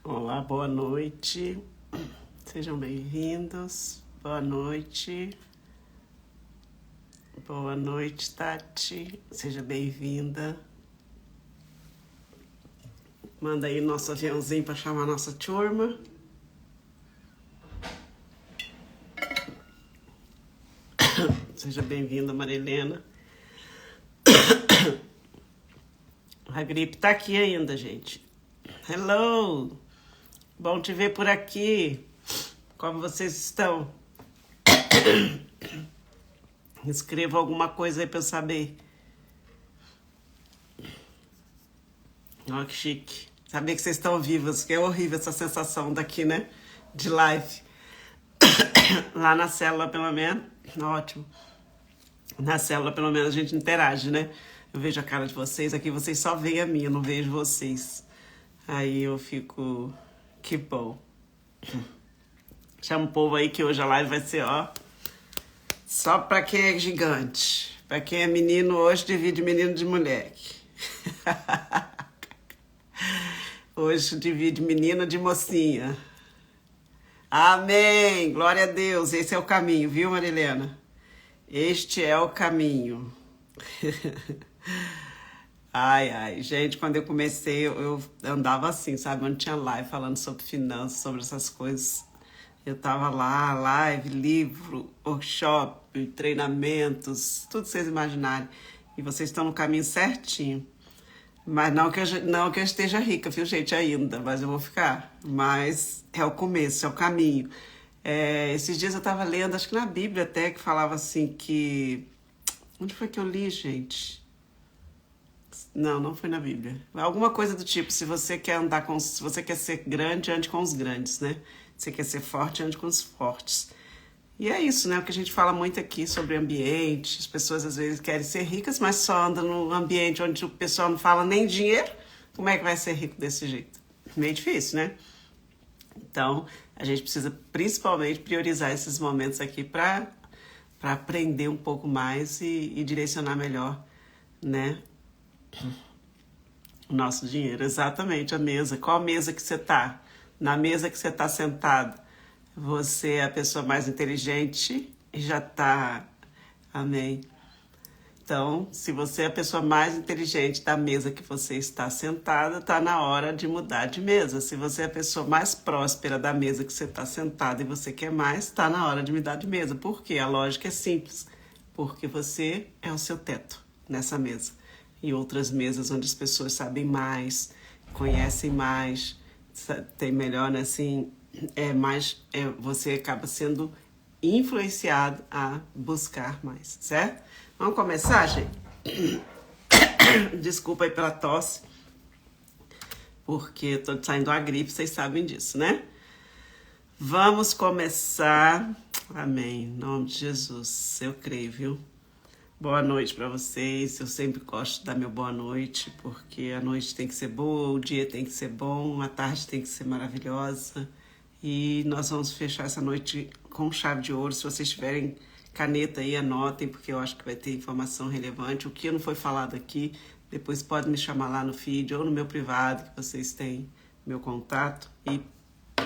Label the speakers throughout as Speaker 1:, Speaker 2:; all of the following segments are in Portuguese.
Speaker 1: Olá, boa noite. Sejam bem-vindos. Boa noite. Boa noite, Tati. Seja bem-vinda. Manda aí nosso aviãozinho para chamar a nossa turma. Seja bem-vinda, Marilena. A gripe tá aqui ainda, gente. Hello! Bom te ver por aqui. Como vocês estão? Escreva alguma coisa aí pra eu saber. Olha que chique. Saber que vocês estão vivos, que é horrível essa sensação daqui, né? De live. Lá na célula, pelo menos. Ótimo. Na célula, pelo menos, a gente interage, né? Eu vejo a cara de vocês. Aqui vocês só veem a minha, eu não vejo vocês. Aí eu fico... Que bom. Chama o povo aí que hoje a live vai ser, ó... Só pra quem é gigante. Pra quem é menino, hoje divide menino de moleque. Hoje divide menina de mocinha. Amém! Glória a Deus. Esse é o caminho, viu, Marilena? Este é o caminho. Ai, ai. Gente, quando eu comecei, eu andava assim, sabe? Eu não tinha live falando sobre finanças, sobre essas coisas. Eu tava lá, live, livro, workshop, treinamentos, tudo que vocês imaginarem. E vocês estão no caminho certinho. Mas não que eu esteja rica, viu, gente, ainda. Mas eu vou ficar. Mas é o começo, é o caminho. Esses dias eu tava lendo, acho que na Bíblia até, que falava assim que... Onde foi que eu li, gente? Não foi na Bíblia. Alguma coisa do tipo, se você quer se você quer ser grande, ande com os grandes, né? Se você quer ser forte, ande com os fortes. E é isso, né? O que a gente fala muito aqui sobre ambiente. As pessoas às vezes querem ser ricas, mas só andam no ambiente onde o pessoal não fala nem dinheiro. Como é que vai ser rico desse jeito? Meio difícil, né? Então, a gente precisa principalmente priorizar esses momentos aqui para aprender um pouco mais e direcionar melhor, né? O nosso dinheiro, exatamente, a mesa. Qual mesa que você tá? Na mesa que você tá sentado, você é a pessoa mais inteligente e já tá... Amém. Então, se você é a pessoa mais inteligente da mesa que você está sentada, tá na hora de mudar de mesa. Se você é a pessoa mais próspera da mesa que você está sentada e você quer mais, tá na hora de mudar de mesa. Por quê? A lógica é simples. Porque você é o seu teto nessa mesa. E outras mesas onde as pessoas sabem mais, conhecem mais, tem melhor, né, assim, você acaba sendo influenciado a buscar mais, certo? Vamos começar, gente? Desculpa aí pela tosse, porque eu tô saindo a gripe, vocês sabem disso, né? Vamos começar. Amém. Em nome de Jesus, eu creio, viu? Boa noite para vocês. Eu sempre gosto de dar meu boa noite, porque a noite tem que ser boa, o dia tem que ser bom, a tarde tem que ser maravilhosa. E nós vamos fechar essa noite com chave de ouro. Se vocês tiverem caneta aí, anotem, porque eu acho que vai ter informação relevante. O que não foi falado aqui, depois pode me chamar lá no feed ou no meu privado, que vocês têm meu contato.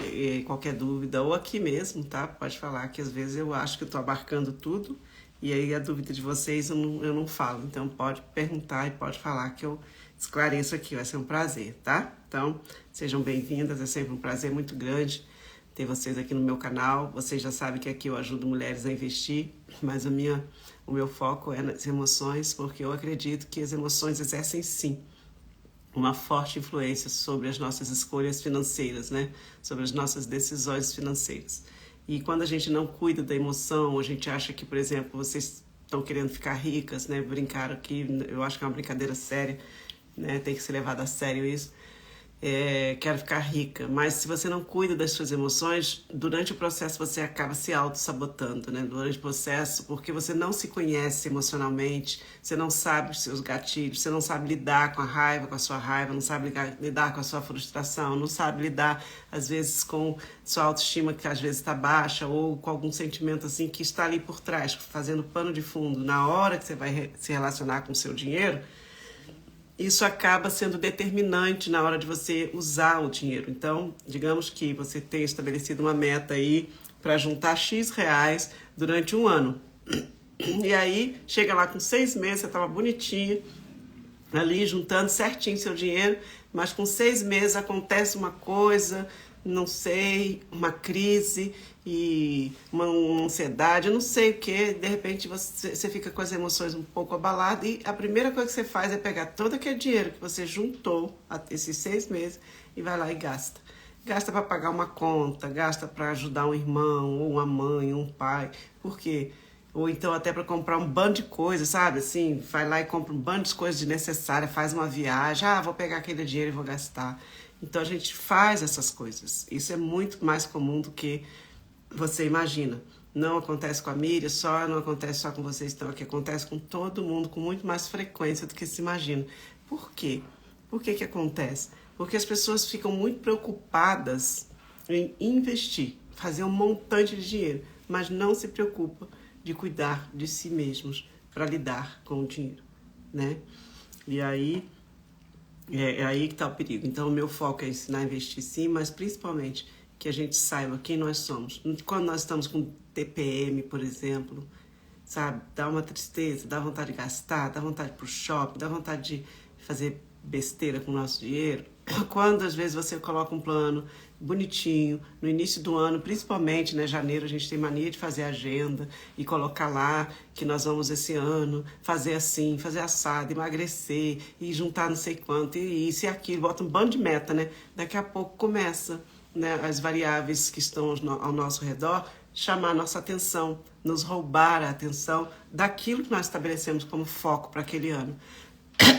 Speaker 1: E qualquer dúvida, ou aqui mesmo, tá? Pode falar, que às vezes eu acho que eu tô abarcando tudo. E aí a dúvida de vocês eu não falo. Então pode perguntar e pode falar que eu esclareço aqui. Vai ser um prazer, tá? Então, sejam bem-vindas. É sempre um prazer muito grande ter vocês aqui no meu canal. Vocês já sabem que aqui eu ajudo mulheres a investir. Mas o meu foco é nas emoções, porque eu acredito que as emoções exercem sim uma forte influência sobre as nossas escolhas financeiras, né? Sobre as nossas decisões financeiras. E quando a gente não cuida da emoção, a gente acha que, por exemplo, vocês estão querendo ficar ricas, né? Brincaram aqui, eu acho que é uma brincadeira séria, né? Tem que ser levado a sério isso. Quero ficar rica. Mas se você não cuida das suas emoções, durante o processo você acaba se auto-sabotando, né? Durante o processo, porque você não se conhece emocionalmente, você não sabe os seus gatilhos, você não sabe lidar com a raiva, com a sua raiva, não sabe lidar com a sua frustração, não sabe lidar, às vezes, com sua autoestima que às vezes está baixa ou com algum sentimento assim que está ali por trás, fazendo pano de fundo. Na hora que você vai se relacionar com o seu dinheiro, isso acaba sendo determinante na hora de você usar o dinheiro. Então, digamos que você tenha estabelecido uma meta aí para juntar X reais durante um ano. E aí, chega lá com 6 meses, você estava bonitinha, ali juntando certinho seu dinheiro, mas com 6 meses acontece uma coisa, não sei, uma crise e uma ansiedade, eu não sei o que, de repente você fica com as emoções um pouco abaladas e a primeira coisa que você faz é pegar todo aquele dinheiro que você juntou esses 6 meses e vai lá e gasta. Gasta para pagar uma conta, gasta para ajudar um irmão, ou uma mãe, ou um pai, por quê? Ou então até para comprar um bando de coisas, sabe? Assim, vai lá e compra um bando de coisas desnecessárias, faz uma viagem, vou pegar aquele dinheiro e vou gastar. Então a gente faz essas coisas. Isso é muito mais comum do que você imagina. Não acontece com a Miriam, não acontece só com vocês estão aqui, acontece com todo mundo com muito mais frequência do que se imagina. Por quê? Por que acontece? Porque as pessoas ficam muito preocupadas em investir, fazer um montante de dinheiro, mas não se preocupam de cuidar de si mesmos para lidar com o dinheiro, né? E aí é aí que está o perigo. Então, o meu foco é ensinar a investir sim, mas principalmente que a gente saiba quem nós somos. Quando nós estamos com TPM, por exemplo, sabe? Dá uma tristeza, dá vontade de gastar, dá vontade de ir pro shopping, dá vontade de fazer besteira com o nosso dinheiro. Quando às vezes você coloca um plano bonitinho, no início do ano, principalmente, né, janeiro, a gente tem mania de fazer agenda e colocar lá que nós vamos esse ano fazer assim, fazer assado, emagrecer e juntar não sei quanto, e isso e aquilo, bota um bando de meta, né? Daqui a pouco começa, né, as variáveis que estão ao nosso redor chamar a nossa atenção, nos roubar a atenção daquilo que nós estabelecemos como foco para aquele ano.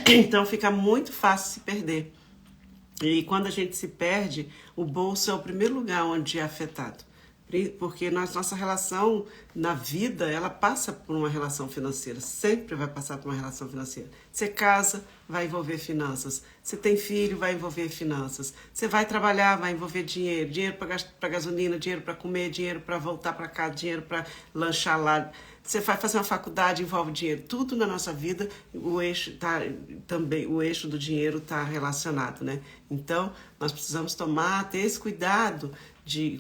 Speaker 1: Então fica muito fácil se perder. E quando a gente se perde, o bolso é o primeiro lugar onde é afetado. Porque nossa relação na vida, ela passa por uma relação financeira. Sempre vai passar por uma relação financeira. Você casa, vai envolver finanças. Você tem filho, vai envolver finanças. Você vai trabalhar, vai envolver dinheiro. Dinheiro para gasolina, dinheiro para comer, dinheiro para voltar para casa, dinheiro para lanchar lá. Você vai fazer uma faculdade, envolve dinheiro. Tudo na nossa vida, o eixo do dinheiro está relacionado, né? Então, nós precisamos ter esse cuidado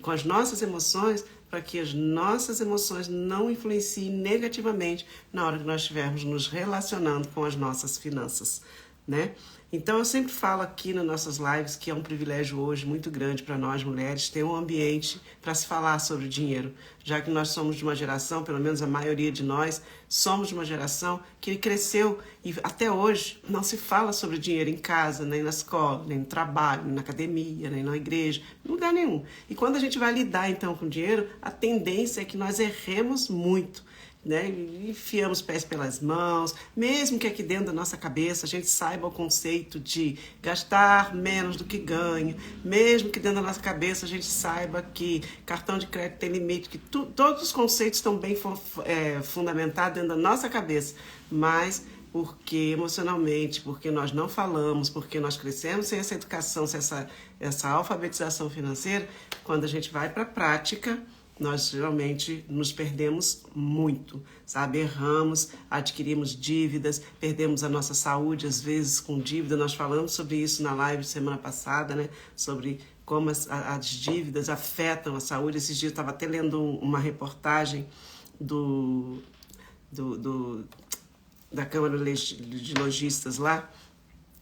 Speaker 1: com as nossas emoções, para que as nossas emoções não influenciem negativamente na hora que nós estivermos nos relacionando com as nossas finanças, né? Então, eu sempre falo aqui nas nossas lives que é um privilégio hoje muito grande para nós mulheres ter um ambiente para se falar sobre dinheiro, já que nós somos de uma geração, pelo menos a maioria de nós, somos de uma geração que cresceu e até hoje não se fala sobre dinheiro em casa, nem na escola, nem no trabalho, nem na academia, nem na igreja, em lugar nenhum. E quando a gente vai lidar então com dinheiro, a tendência é que nós erremos muito, né? Enfiamos os pés pelas mãos, mesmo que aqui dentro da nossa cabeça a gente saiba o conceito de gastar menos do que ganha, mesmo que dentro da nossa cabeça a gente saiba que cartão de crédito tem limite, que todos os conceitos estão bem fundamentados dentro da nossa cabeça, mas porque emocionalmente, porque nós não falamos, porque nós crescemos sem essa educação, sem essa alfabetização financeira, quando a gente vai para a prática, nós geralmente nos perdemos muito, sabe? Erramos, adquirimos dívidas, perdemos a nossa saúde, às vezes com dívida. Nós falamos sobre isso na live de semana passada, né? Sobre como as dívidas afetam a saúde. Esses dias eu estava até lendo uma reportagem da Câmara de Lojistas lá,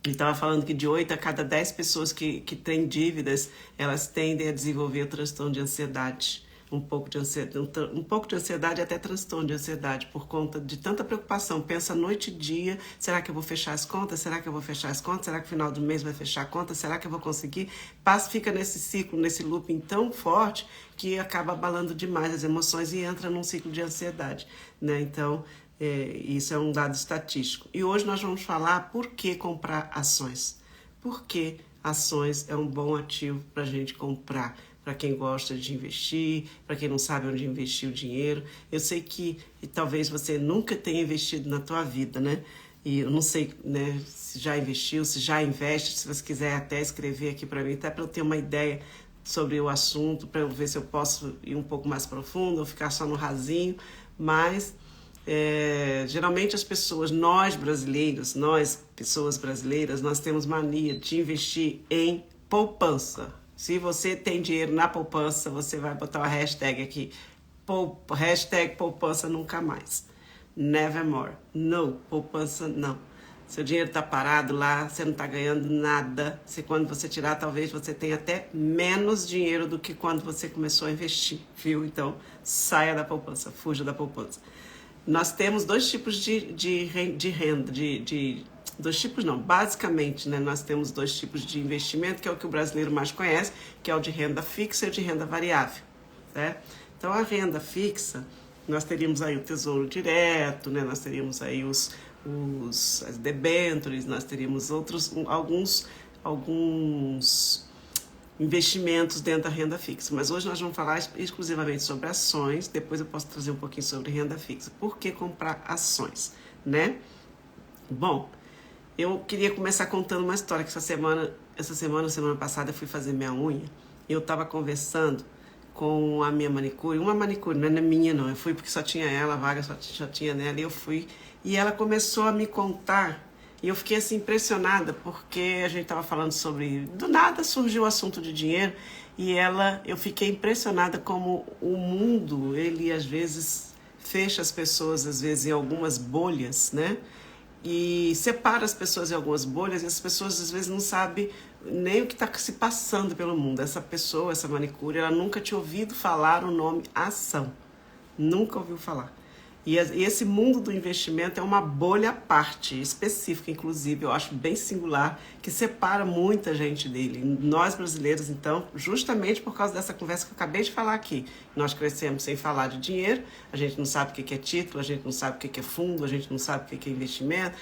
Speaker 1: ele estava falando que de 8 a cada 10 pessoas que têm dívidas, elas tendem a desenvolver o transtorno de ansiedade. Um pouco de ansiedade até transtorno de ansiedade por conta de tanta preocupação. Pensa noite e dia, será que eu vou fechar as contas? Será que eu vou fechar as contas? Será que no final do mês vai fechar a conta? Será que eu vou conseguir? Fica nesse ciclo, nesse looping tão forte que acaba abalando demais as emoções e entra num ciclo de ansiedade, né? Então, isso é um dado estatístico. E hoje nós vamos falar por que comprar ações. Por que ações é um bom ativo para a gente comprar. Para quem gosta de investir, para quem não sabe onde investir o dinheiro. Eu sei que talvez você nunca tenha investido na tua vida, né? E eu não sei, né, se já investiu, se já investe, se você quiser até escrever aqui para mim, até para eu ter uma ideia sobre o assunto, para eu ver se eu posso ir um pouco mais profundo ou ficar só no rasinho. Mas Geralmente as pessoas, nós brasileiros, nós, pessoas brasileiras, nós temos mania de investir em poupança. Se você tem dinheiro na poupança, você vai botar uma hashtag aqui, hashtag poupança nunca mais. Nevermore. Não, poupança não. Seu dinheiro está parado lá, você não está ganhando nada. Quando você tirar, talvez você tenha até menos dinheiro do que quando você começou a investir, viu? Então, saia da poupança, fuja da poupança. Nós temos dois tipos de renda, dois tipos não, basicamente, né, nós temos dois tipos de investimento, que é o que o brasileiro mais conhece, que é o de renda fixa e o de renda variável, né? Então, a renda fixa, nós teríamos aí o Tesouro Direto, né, nós teríamos aí as debêntures, nós teríamos alguns investimentos dentro da renda fixa. Mas hoje nós vamos falar exclusivamente sobre ações, depois eu posso trazer um pouquinho sobre renda fixa. Por que comprar ações, né? Bom, eu queria começar contando uma história que semana passada eu fui fazer minha unha e eu estava conversando com a minha manicure, uma manicure, não é minha não, eu fui porque só tinha ela, a vaga só tinha nela, e eu fui, e ela começou a me contar. E eu fiquei assim impressionada, porque a gente estava falando sobre... Do nada surgiu o assunto de dinheiro, e eu fiquei impressionada como o mundo, ele às vezes fecha as pessoas, às vezes em algumas bolhas, né? E separa as pessoas em algumas bolhas, e as pessoas às vezes não sabem nem o que está se passando pelo mundo. Essa pessoa, essa manicure, ela nunca tinha ouvido falar o nome ação. Nunca ouviu falar. E esse mundo do investimento é uma bolha à parte, específica, inclusive, eu acho bem singular, que separa muita gente dele. Nós brasileiros, então, justamente por causa dessa conversa que eu acabei de falar aqui, nós crescemos sem falar de dinheiro, a gente não sabe o que é título, a gente não sabe o que é fundo, a gente não sabe o que é investimento,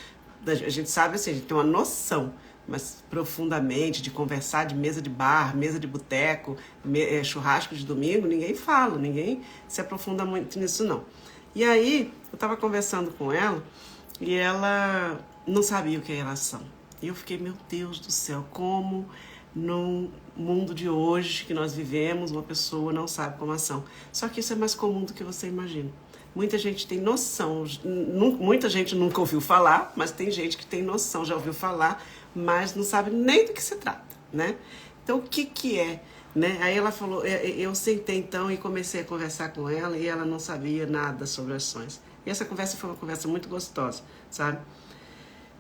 Speaker 1: a gente sabe assim, a gente tem uma noção, mas profundamente, de conversar de mesa de bar, mesa de boteco, churrasco de domingo, ninguém fala, ninguém se aprofunda muito nisso não. E aí, eu estava conversando com ela e ela não sabia o que era ação. E eu fiquei, meu Deus do céu, como no mundo de hoje que nós vivemos, uma pessoa não sabe como ação. Só que isso é mais comum do que você imagina. Muita gente tem noção, muita gente nunca ouviu falar, mas tem gente que tem noção, já ouviu falar, mas não sabe nem do que se trata, né? Então, o que é? Né? Aí ela falou, eu sentei então e comecei a conversar com ela e ela não sabia nada sobre ações. E essa conversa foi uma conversa muito gostosa, sabe?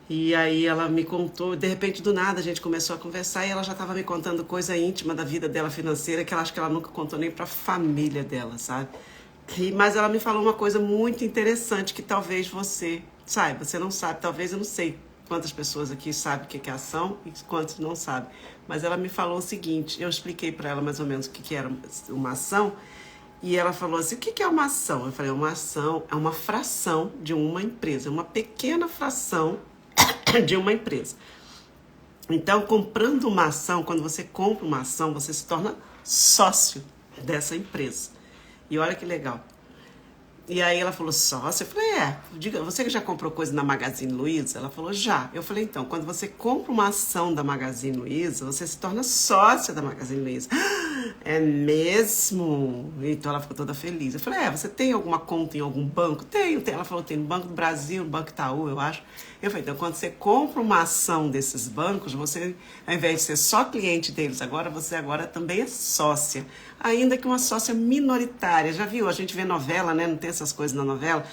Speaker 1: E aí ela me contou, de repente do nada a gente começou a conversar e ela já estava me contando coisa íntima da vida dela financeira que ela acho que ela nunca contou nem para a família dela, sabe? Mas ela me falou uma coisa muito interessante que talvez você saiba, você não sabe, talvez eu não sei quantas pessoas aqui sabem o que é ação e quantos não sabem. Mas ela me falou o seguinte, eu expliquei para ela mais ou menos o que era uma ação, e ela falou assim, o que é uma ação? Eu falei, uma ação é uma fração de uma empresa, uma pequena fração de uma empresa. Então, comprando uma ação, quando você compra uma ação, você se torna sócio dessa empresa. E olha que legal. E aí ela falou, sócio? Eu falei, diga, você que já comprou coisa na Magazine Luiza? Ela falou, já. Eu falei, então, quando você compra uma ação da Magazine Luiza, você se torna sócia da Magazine Luiza. É mesmo? Então ela ficou toda feliz. Eu falei, você tem alguma conta em algum banco? Tenho. Ela falou, tem no Banco do Brasil, no Banco Itaú, eu acho. Eu falei, então, quando você compra uma ação desses bancos, você, ao invés de ser só cliente deles, você agora também é sócia. Ainda que uma sócia minoritária. Já viu? A gente vê novela, né? Não tem essas coisas na novela?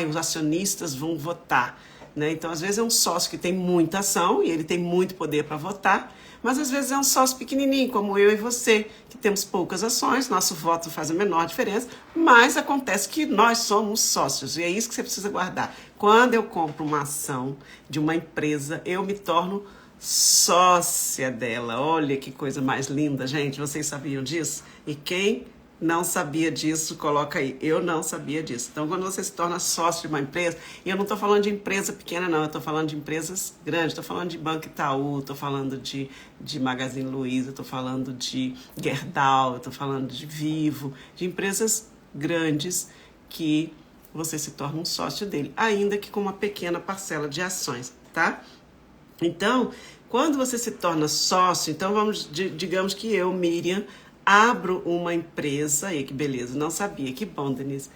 Speaker 1: Os acionistas vão votar. Né? Então, às vezes é um sócio que tem muita ação e ele tem muito poder para votar, mas às vezes é um sócio pequenininho, como eu e você, que temos poucas ações, nosso voto faz a menor diferença, mas acontece que nós somos sócios, e é isso que você precisa guardar. Quando eu compro uma ação de uma empresa, eu me torno sócia dela. Olha que coisa mais linda, gente. Vocês sabiam disso? E quem não sabia disso, coloca aí. Eu não sabia disso. Então, quando você se torna sócio de uma empresa, e eu não estou falando de empresa pequena, não. Eu estou falando de empresas grandes. Estou falando de Banco Itaú, estou falando de Magazine Luiza, estou falando de Gerdau, estou falando de Vivo, de empresas grandes que você se torna um sócio dele, ainda que com uma pequena parcela de ações, tá? Então, quando você se torna sócio, então digamos que eu, Miriam, abro uma empresa, aí que beleza, não sabia, que bom, Denise.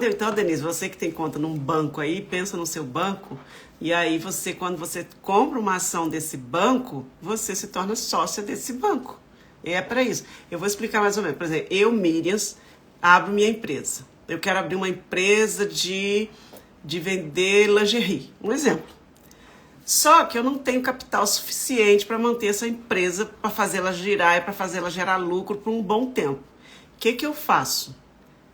Speaker 1: Então, Denise, você que tem conta num banco aí, pensa no seu banco, e aí quando você compra uma ação desse banco, você se torna sócia desse banco. E é para isso. Eu vou explicar mais ou menos. Por exemplo, eu, Miriam, abro minha empresa. Eu quero abrir uma empresa de vender lingerie, um exemplo. Só que eu não tenho capital suficiente para manter essa empresa, para fazê-la girar e para fazê-la gerar lucro por um bom tempo. O que eu faço?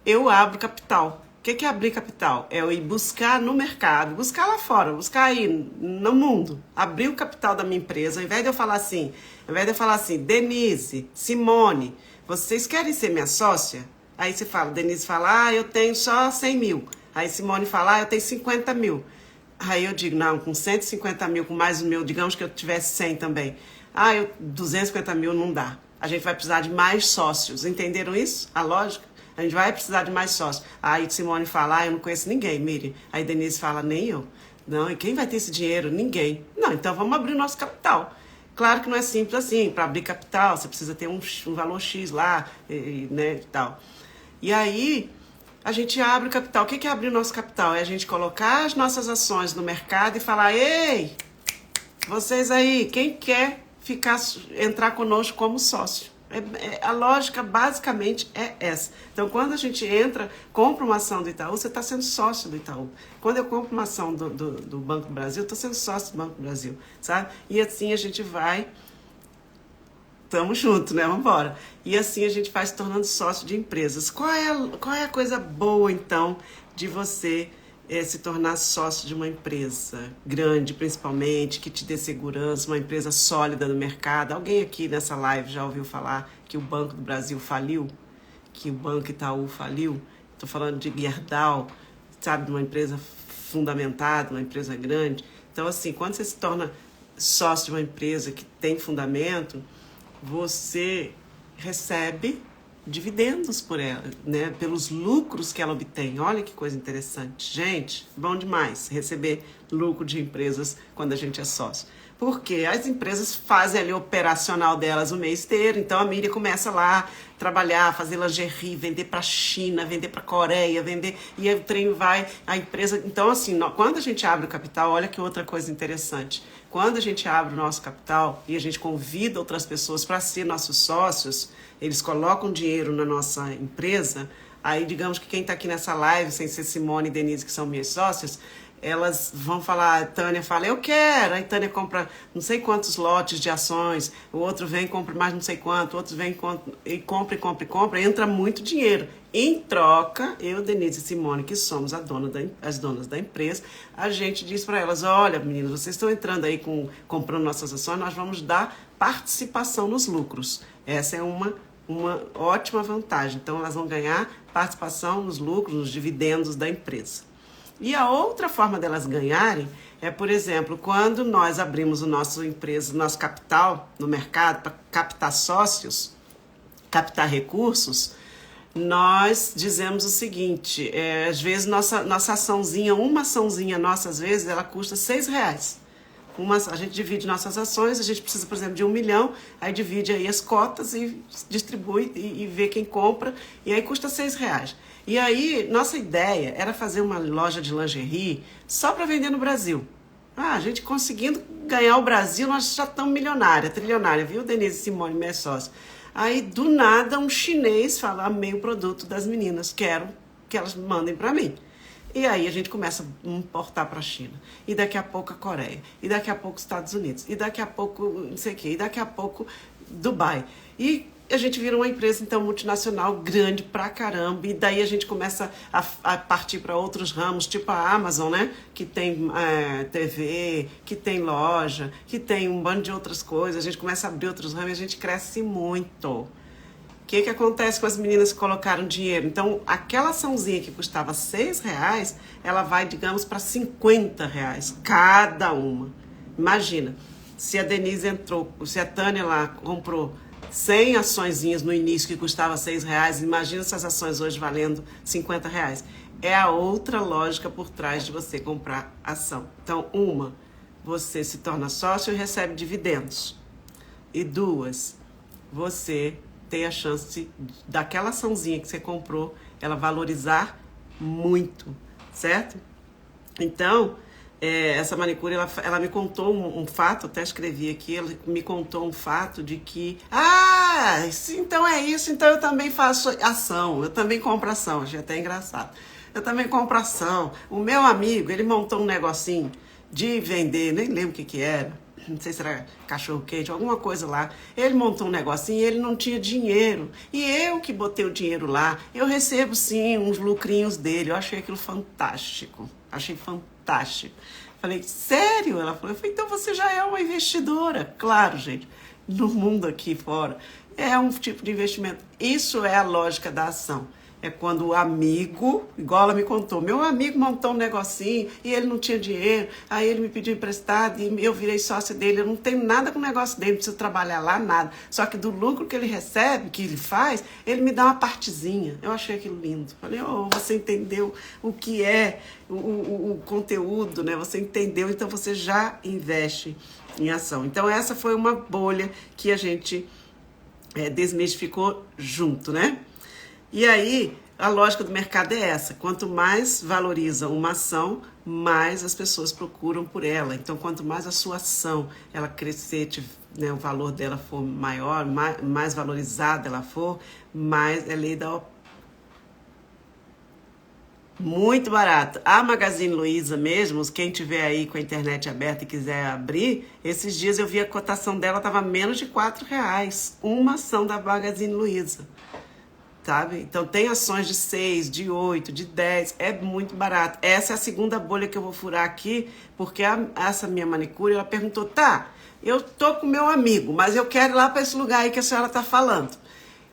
Speaker 1: Eu abro capital. O que é abrir capital? É eu ir buscar no mercado, buscar lá fora, buscar aí no mundo, abrir o capital da minha empresa, ao invés de eu falar assim, Denise, Simone, vocês querem ser minha sócia? Aí você fala, Denise fala, eu tenho só 100 mil. Aí Simone fala, eu tenho 50 mil. Aí eu digo, não, com 150 mil, com mais o meu, digamos que eu tivesse 100 também. 250 mil não dá. A gente vai precisar de mais sócios. Entenderam isso? A lógica? A gente vai precisar de mais sócios. Aí Simone fala, eu não conheço ninguém, Miriam. Aí Denise fala, nem eu. Não, e quem vai ter esse dinheiro? Ninguém. Não, então vamos abrir o nosso capital. Claro que não é simples assim. Para abrir capital, você precisa ter um valor X lá, né, e tal. E aí a gente abre o capital. O que é abrir o nosso capital? É a gente colocar as nossas ações no mercado e falar, ei, vocês aí, quem quer entrar conosco como sócio? A lógica basicamente é essa. Então, quando a gente compra uma ação do Itaú, você está sendo sócio do Itaú. Quando eu compro uma ação do Banco do Brasil, estou sendo sócio do Banco do Brasil, sabe? E assim a gente vai... Tamo junto, né? Vamos embora. E assim a gente vai se tornando sócio de empresas. Qual é a coisa boa, então, de você se tornar sócio de uma empresa grande, principalmente, que te dê segurança, uma empresa sólida no mercado? Alguém aqui nessa live já ouviu falar que o Banco do Brasil faliu? Que o Banco Itaú faliu? Estou falando de Gerdau, sabe? De uma empresa fundamentada, uma empresa grande. Então, assim, quando você se torna sócio de uma empresa que tem fundamento, você recebe dividendos por ela, né? Pelos lucros que ela obtém. Olha que coisa interessante. Gente, bom demais receber lucro de empresas quando a gente é sócio. Porque as empresas fazem ali o operacional delas o mês inteiro. Então a Miriam começa lá a trabalhar, fazer lingerie, vender para a China, vender para a Coreia, vender... E aí o trem vai, a empresa... Então, assim, quando a gente abre o capital, olha que outra coisa interessante. Quando a gente abre o nosso capital e a gente convida outras pessoas para ser nossos sócios, eles colocam dinheiro na nossa empresa, aí digamos que quem está aqui nessa live, sem ser Simone e Denise, que são minhas sócias, elas vão falar, a Tânia fala, eu quero, aí Tânia compra não sei quantos lotes de ações, o outro vem e compra mais não sei quanto, o outro vem e compra, entra muito dinheiro. Em troca, eu, Denise e Simone, que somos as donas da empresa, a gente diz para elas, olha, meninas, vocês estão entrando aí comprando nossas ações, nós vamos dar participação nos lucros. Essa é uma ótima vantagem. Então, elas vão ganhar participação nos lucros, nos dividendos da empresa. E a outra forma delas ganharem é, por exemplo, quando nós abrimos a nossa empresa, nosso capital no mercado para captar sócios, captar recursos, nós dizemos o seguinte, às vezes nossa açãozinha, uma açãozinha nossa, às vezes, ela custa R$6. A gente divide nossas ações, a gente precisa, por exemplo, de 1 milhão, aí divide aí as cotas e distribui e vê quem compra, e aí custa R$6. E aí, nossa ideia era fazer uma loja de lingerie só para vender no Brasil. A gente conseguindo ganhar o Brasil, nós já estamos trilionária, viu, Denise e Simone, minha sócia? Aí, do nada, um chinês fala, amei o produto das meninas, quero que elas mandem para mim. E aí a gente começa a importar para a China. E daqui a pouco a Coreia. E daqui a pouco os Estados Unidos. E daqui a pouco não sei o quê. E daqui a pouco Dubai. E a gente vira uma empresa, então, multinacional grande pra caramba. E daí a gente começa a partir para outros ramos, tipo a Amazon, né? Que tem TV, que tem loja, que tem um bando de outras coisas. A gente começa a abrir outros ramos e a gente cresce muito. O que acontece com as meninas que colocaram dinheiro? Então, aquela açãozinha que custava R$6, ela vai, digamos, para R$50 cada uma. Imagina, se a Denise se a Tânia lá comprou 100 açõezinhas no início que custava R$6, imagina essas ações hoje valendo R$50. É a outra lógica por trás de você comprar ação. Então, você se torna sócio e recebe dividendos. E 2, você tem a chance daquela açãozinha que você comprou, ela valorizar muito, certo? Então, essa manicure, ela me contou um fato, até escrevi aqui, ela me contou um fato de que, então é isso, então eu também faço ação, eu também compro ação, achei até engraçado. Eu também compro ação. O meu amigo, ele montou um negocinho de vender, nem lembro o que era, não sei se era cachorro quente, alguma coisa lá. Ele montou um negocinho e ele não tinha dinheiro. E eu que botei o dinheiro lá, eu recebo sim uns lucrinhos dele. Eu achei aquilo fantástico. Achei fantástico. Falei, sério? Ela falou, eu falei, então você já é uma investidora. Claro, gente, no mundo aqui fora, é um tipo de investimento. Isso é a lógica da ação. É quando o amigo, igual ela me contou, meu amigo montou um negocinho e ele não tinha dinheiro, aí ele me pediu emprestado e eu virei sócia dele, eu não tenho nada com o negócio dele, não preciso trabalhar lá, nada. Só que do lucro que ele recebe, que ele faz, ele me dá uma partezinha. Eu achei aquilo lindo. Falei, você entendeu o que é o conteúdo, né? Você entendeu, então você já investe em ação. Então essa foi uma bolha que a gente desmistificou junto, né? E aí, a lógica do mercado é essa. Quanto mais valoriza uma ação, mais as pessoas procuram por ela. Então, quanto mais a sua ação ela crescer, né, o valor dela for maior, mais valorizada ela for, mais é lei da... Muito barato. A Magazine Luiza mesmo, quem tiver aí com a internet aberta e quiser abrir, esses dias eu vi a cotação dela, estava menos de R$4. Uma ação da Magazine Luiza. Sabe? Então tem ações de 6, de 8, de 10, é muito barato. Essa é a segunda bolha que eu vou furar aqui, porque essa minha manicure, ela perguntou, eu tô com meu amigo, mas eu quero ir lá para esse lugar aí que a senhora tá falando.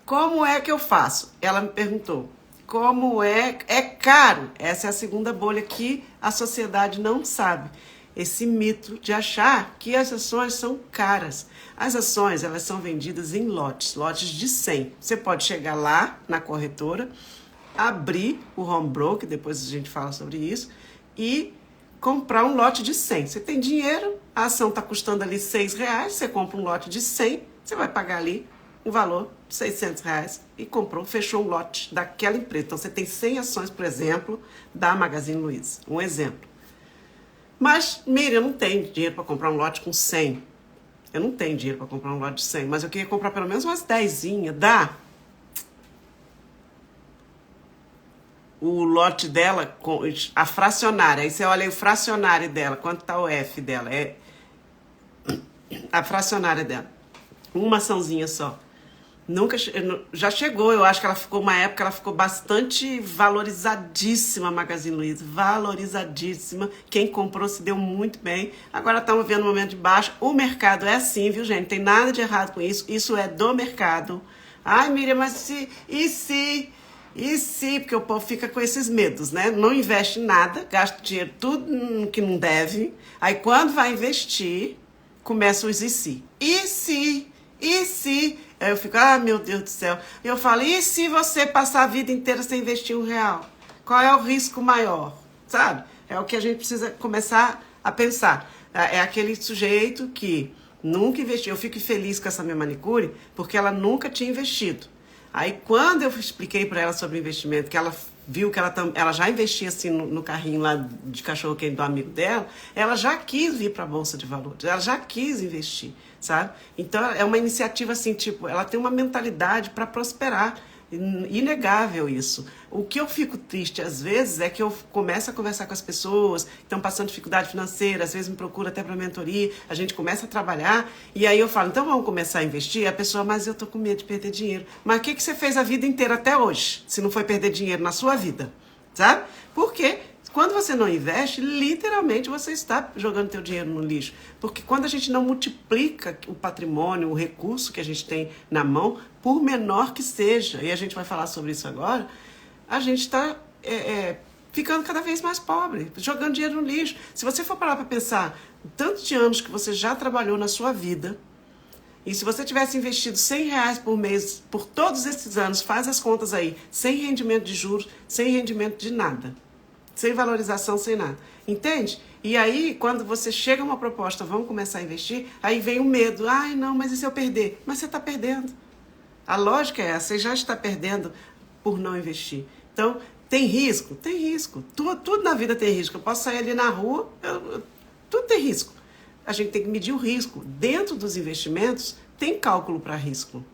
Speaker 1: Como é que eu faço? Ela me perguntou. Como é caro. Essa é a segunda bolha que a sociedade não sabe. Esse mito de achar que as ações são caras. As ações, elas são vendidas em lotes de 100. Você pode chegar lá na corretora, abrir o home broker, depois a gente fala sobre isso, e comprar um lote de 100. Você tem dinheiro, a ação está custando ali R$6, você compra um lote de 100, você vai pagar ali um valor de R$600 e comprou, fechou um lote daquela empresa. Então você tem 100 ações, por exemplo, da Magazine Luiza. Um exemplo. Mas, Miriam, eu não tenho dinheiro para comprar um lote com 100. Eu não tenho dinheiro para comprar um lote de 100, mas eu queria comprar pelo menos umas 10. Dá? O lote dela, a fracionária, aí você olha aí o fracionário dela, quanto tá o F dela? É a fracionária dela. Uma açãozinha só. Nunca, já chegou, eu acho que ela ficou, uma época, ela ficou bastante valorizadíssima, a Magazine Luiza, valorizadíssima. Quem comprou se deu muito bem. Agora estamos vendo um momento de baixa. O mercado é assim, viu, gente? Não tem nada de errado com isso. Isso é do mercado. Ai, Miriam, mas e se? Porque o povo fica com esses medos, né? Não investe em nada, gasta dinheiro tudo que não deve. Aí quando vai investir, começam os e se. E se? Aí eu fico, meu Deus do céu. E eu falo, e se você passar a vida inteira sem investir R$1? Qual é o risco maior? Sabe? É o que a gente precisa começar a pensar. É aquele sujeito que nunca investiu. Eu fico feliz com essa minha manicure, porque ela nunca tinha investido. Aí quando eu expliquei para ela sobre investimento, que ela viu que ela já investia assim no carrinho lá de cachorro quente do amigo dela, ela já quis vir para a Bolsa de Valores, ela já quis investir, sabe? Então é uma iniciativa assim, tipo, ela tem uma mentalidade para prosperar, inegável isso. O que eu fico triste às vezes é que eu começo a conversar com as pessoas que estão passando dificuldade financeira, às vezes me procura até para mentoria, a gente começa a trabalhar e aí eu falo, então vamos começar a investir? A pessoa, mas eu tô com medo de perder dinheiro. Mas o que você fez a vida inteira até hoje, se não foi perder dinheiro na sua vida, sabe? Porque quando você não investe, literalmente você está jogando teu dinheiro no lixo. Porque quando a gente não multiplica o patrimônio, o recurso que a gente tem na mão, por menor que seja, e a gente vai falar sobre isso agora, a gente está ficando cada vez mais pobre, jogando dinheiro no lixo. Se você for parar para pensar, tantos de anos que você já trabalhou na sua vida, e se você tivesse investido R$100 por mês, por todos esses anos, faz as contas aí, sem rendimento de juros, sem rendimento de nada. Sem valorização, sem nada. Entende? E aí, quando você chega a uma proposta, vamos começar a investir, aí vem o medo. Ai, não, mas e se eu perder? Mas você está perdendo. A lógica é essa, você já está perdendo por não investir. Então, tem risco? Tem risco. Tudo na vida tem risco. Eu posso sair ali na rua, tudo tem risco. A gente tem que medir o risco. Dentro dos investimentos, tem cálculo para risco.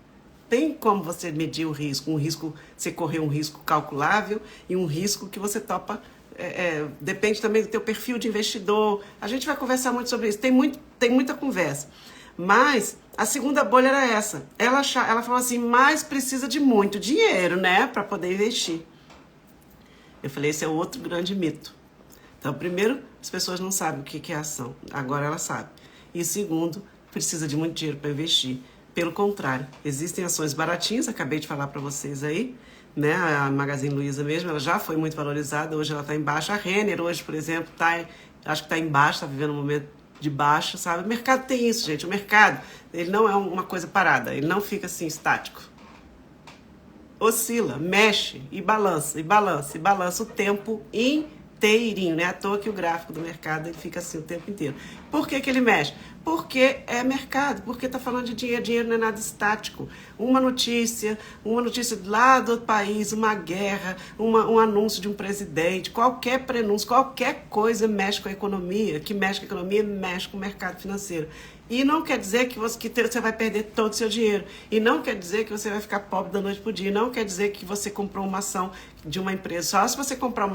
Speaker 1: Tem como você medir o risco. Um risco, você correr um risco calculável e um risco que você topa. Depende também do teu perfil de investidor. A gente vai conversar muito sobre isso. Tem muita conversa. Mas a segunda bolha era essa. Ela falou assim, mas precisa de muito dinheiro, né? Para poder investir. Eu falei, esse é outro grande mito. Então, primeiro, as pessoas não sabem o que é ação. Agora elas sabem. E segundo, precisa de muito dinheiro para investir. Pelo contrário, existem ações baratinhas, acabei de falar para vocês aí, né? A Magazine Luiza mesmo, ela já foi muito valorizada, hoje ela está em baixa. A Renner hoje, por exemplo, acho que está em baixa, está vivendo um momento de baixa, sabe? O mercado tem isso, gente. O mercado, ele não é uma coisa parada, ele não fica assim estático. Oscila, mexe e balança, e balança, e balança o tempo inteirinho, né? À toa que o gráfico do mercado ele fica assim o tempo inteiro. Por que ele mexe? Porque é mercado, porque tá falando de dinheiro, dinheiro não é nada estático. Uma notícia lá do outro país, uma guerra, um anúncio de um presidente, qualquer prenúncio, qualquer coisa mexe com a economia, que mexe com a economia, mexe com o mercado financeiro. E não quer dizer que você vai perder todo o seu dinheiro. E não quer dizer que você vai ficar pobre da noite pro dia. Não quer dizer que você comprou uma ação de uma empresa. Só se você comprar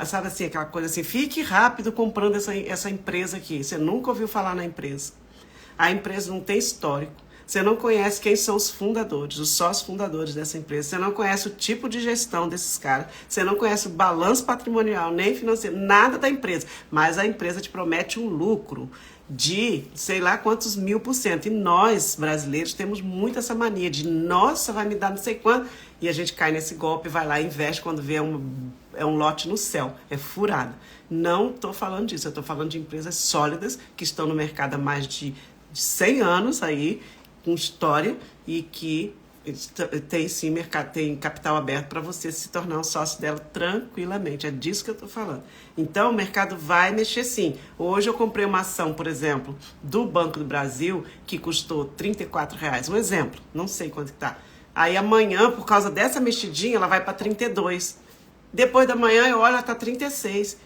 Speaker 1: sabe assim, aquela coisa assim, fique rápido comprando essa empresa aqui. Você nunca ouviu falar na empresa. A empresa não tem histórico. Você não conhece quem são os fundadores, os sócios fundadores dessa empresa. Você não conhece o tipo de gestão desses caras. Você não conhece o balanço patrimonial, nem financeiro, nada da empresa. Mas a empresa te promete um lucro de sei lá quantos 1000%. E nós, brasileiros, temos muito essa mania de, nossa, vai me dar não sei quanto. E a gente cai nesse golpe, vai lá e investe quando vê um lote no céu. É furado. Não estou falando disso. Eu estou falando de empresas sólidas que estão no mercado há mais de 100 anos aí, com história, e que tem sim mercado, tem capital aberto para você se tornar um sócio dela tranquilamente. É disso que eu estou falando. Então, o mercado vai mexer sim. Hoje eu comprei uma ação, por exemplo, do Banco do Brasil, que custou R$34. Um exemplo, não sei quanto que tá. Aí amanhã, por causa dessa mexidinha, ela vai para 32. Depois da manhã eu olho, ela tá 36.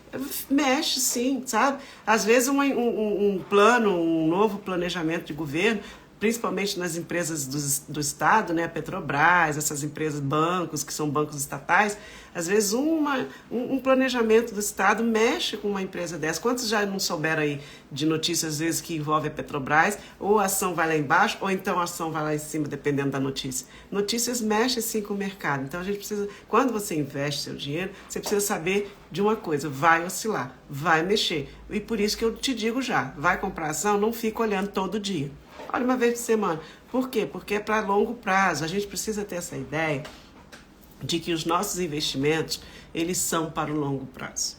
Speaker 1: Mexe sim, sabe? Às vezes um plano, um novo planejamento de governo, principalmente nas empresas do Estado, né, Petrobras, essas empresas, bancos, que são bancos estatais, às vezes um planejamento do Estado mexe com uma empresa dessa. Quantos já não souberam aí de notícias, às vezes, que envolve a Petrobras, ou a ação vai lá embaixo, ou então a ação vai lá em cima, dependendo da notícia. Notícias mexem, sim, com o mercado. Então, a gente precisa, quando você investe seu dinheiro, você precisa saber de uma coisa, vai oscilar, vai mexer. E por isso que eu te digo já, vai comprar ação, não fica olhando todo dia. Olha uma vez por semana. Por quê? Porque é para longo prazo. A gente precisa ter essa ideia de que os nossos investimentos, eles são para o longo prazo.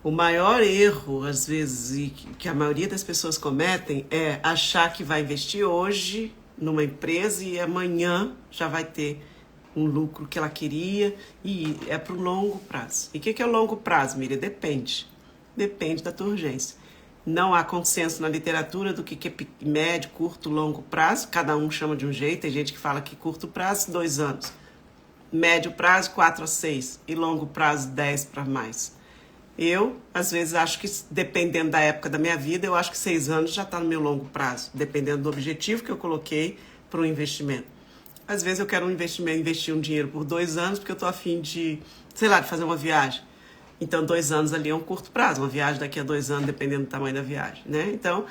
Speaker 1: O maior erro, às vezes, e que a maioria das pessoas cometem é achar que vai investir hoje numa empresa e amanhã já vai ter um lucro que ela queria, e é para o longo prazo. E o que é o longo prazo, Miriam? Depende. Depende da tua urgência. Não há consenso na literatura do que é médio, curto, longo prazo. Cada um chama de um jeito. Tem gente que fala que curto prazo, 2 anos. Médio prazo, 4 a 6. E longo prazo, 10 para mais. Eu, às vezes, acho que, dependendo da época da minha vida, eu acho que 6 anos já está no meu longo prazo. Dependendo do objetivo que eu coloquei para o investimento. Às vezes eu quero investir um dinheiro por 2 anos, porque eu estou a fim de, sei lá, de fazer uma viagem. Então, 2 anos ali é um curto prazo, uma viagem daqui a 2 anos, dependendo do tamanho da viagem, né? Então,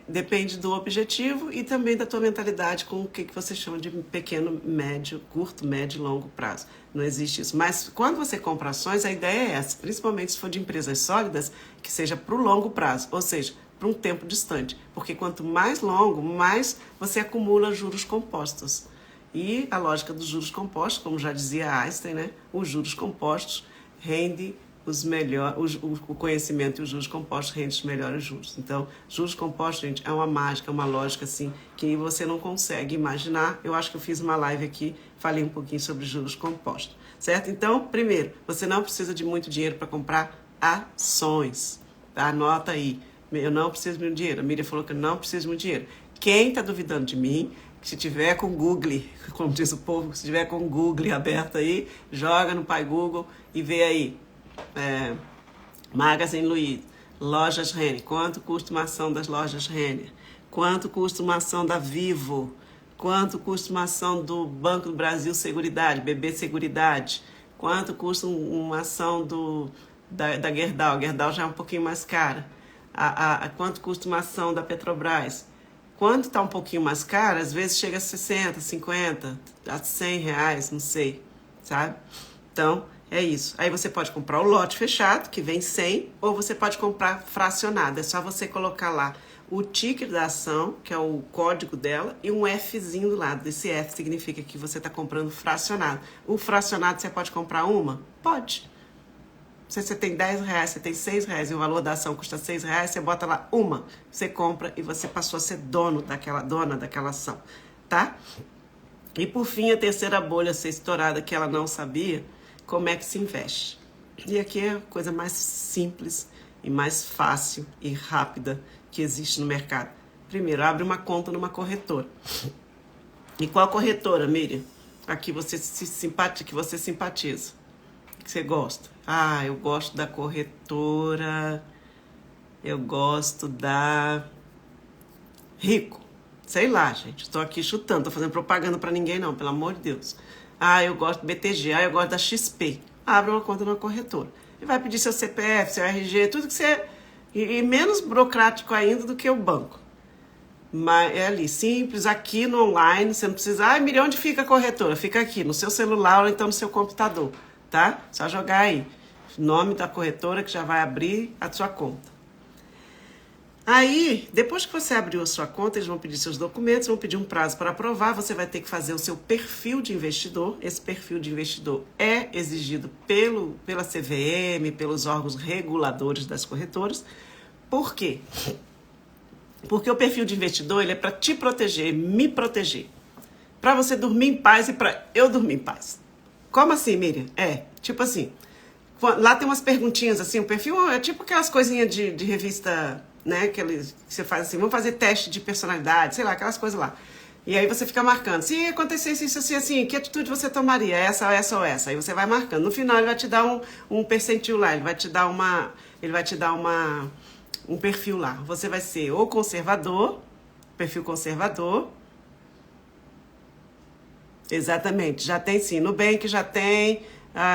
Speaker 1: depende do objetivo e também da tua mentalidade com o que você chama de pequeno, médio, curto, médio e longo prazo. Não existe isso. Mas quando você compra ações, a ideia é essa, principalmente se for de empresas sólidas, que seja para o longo prazo, ou seja, para um tempo distante. Porque quanto mais longo, mais você acumula juros compostos. E a lógica dos juros compostos, como já dizia Einstein, né? Os juros compostos rendem o conhecimento e os juros compostos rendem os melhores juros. Então, juros compostos, gente, é uma mágica, é uma lógica assim que você não consegue imaginar. Eu acho que eu fiz uma live aqui, falei um pouquinho sobre juros compostos, certo? Então, primeiro, você não precisa de muito dinheiro para comprar ações, tá? Anota aí. Eu não preciso de muito dinheiro. A Miriam falou que eu não preciso de muito dinheiro. Quem está duvidando de mim, Se tiver com o Google, como diz o povo, se tiver com o Google aberto aí, joga no Pai Google e vê aí. Magazine Luiza, lojas Renner. Quanto custa uma ação das lojas Renner? Quanto custa uma ação da Vivo? Quanto custa uma ação do Banco do Brasil Seguridade, BB Seguridade? Quanto custa uma ação da Gerdau? Gerdau já é um pouquinho mais cara. Quanto custa uma ação da Petrobras? Quando está um pouquinho mais cara, às vezes chega a 60, 50, a 100 reais, não sei, sabe? Então, é isso. Aí você pode comprar o lote fechado, que vem 100, ou você pode comprar fracionado. É só você colocar lá o ticker da ação, que é o código dela, e um Fzinho do lado. Esse F significa que você está comprando fracionado. O fracionado você pode comprar uma? Pode. Se você tem 10 reais, você tem 6 reais e o valor da ação custa 6 reais, você bota lá uma, você compra e você passou a ser dona daquela ação, tá? E por fim, a terceira bolha ser estourada que ela não sabia, como é que se investe. E aqui é a coisa mais simples e mais fácil e rápida que existe no mercado. Primeiro, abre uma conta numa corretora. E qual corretora, Miriam? Aqui você que você simpatiza, que você gosta. Eu gosto da corretora, eu gosto da Rico. Sei lá, gente, estou aqui chutando, não tô fazendo propaganda para ninguém não, pelo amor de Deus. Eu gosto do BTG, eu gosto da XP. Abre uma conta numa corretora. E vai pedir seu CPF, seu RG, tudo que você... E menos burocrático ainda do que o banco. Mas é ali, simples, aqui no online, você não precisa... Miriam, onde fica a corretora? Fica aqui, no seu celular ou então no seu computador, tá? Só jogar aí, nome da corretora que já vai abrir a sua conta. Aí, depois que você abriu a sua conta, eles vão pedir seus documentos, vão pedir um prazo para aprovar, você vai ter que fazer o seu perfil de investidor. Esse perfil de investidor é exigido pela CVM, pelos órgãos reguladores das corretoras. Por quê? Porque o perfil de investidor ele é para te proteger, me proteger. Para você dormir em paz e para eu dormir em paz. Como assim, Miriam? Tipo assim, lá tem umas perguntinhas assim, o perfil é tipo aquelas coisinhas de revista... né, que você faz assim, vamos fazer teste de personalidade, sei lá, aquelas coisas lá. E aí você fica marcando, se acontecesse isso assim, assim, que atitude você tomaria? Essa, essa ou essa? Aí você vai marcando. No final ele vai te dar um percentil lá, ele vai te dar um perfil lá. Você vai ser ou conservador, perfil conservador. Exatamente, já tem sim, Nubank já tem,